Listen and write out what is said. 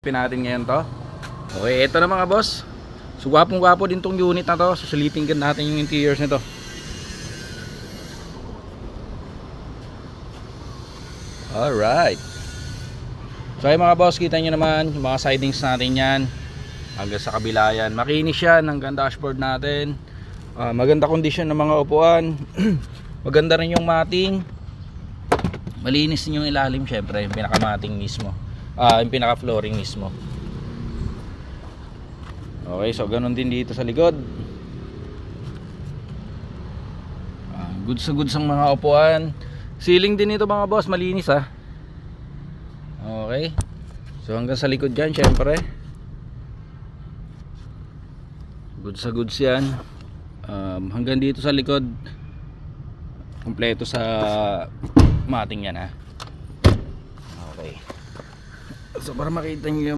Natin ngayon to. Okay, ito na mga boss. So gwapong gwapo din tong unit na to. Susulitin din natin yung interiors nito. Alright. So ay mga boss, kita nyo naman yung mga sidings natin yan. Hanggang sa kabila yan. Makinis yan hanggang dashboard natin. Maganda kondisyon ng mga upuan. Maganda rin yung matting. Malinis din yung ilalim, syempre yung pinaka-matting mismo. Yung pinaka flooring mismo. Okay, so ganun din dito sa likod. Goods na goods ang mga upuan. Ceiling din ito mga boss, malinis Okay. So hanggang sa likod dyan, syempre goods na goods yan. Hanggang dito sa likod, kompleto sa matting yan Okay. So para makita nyo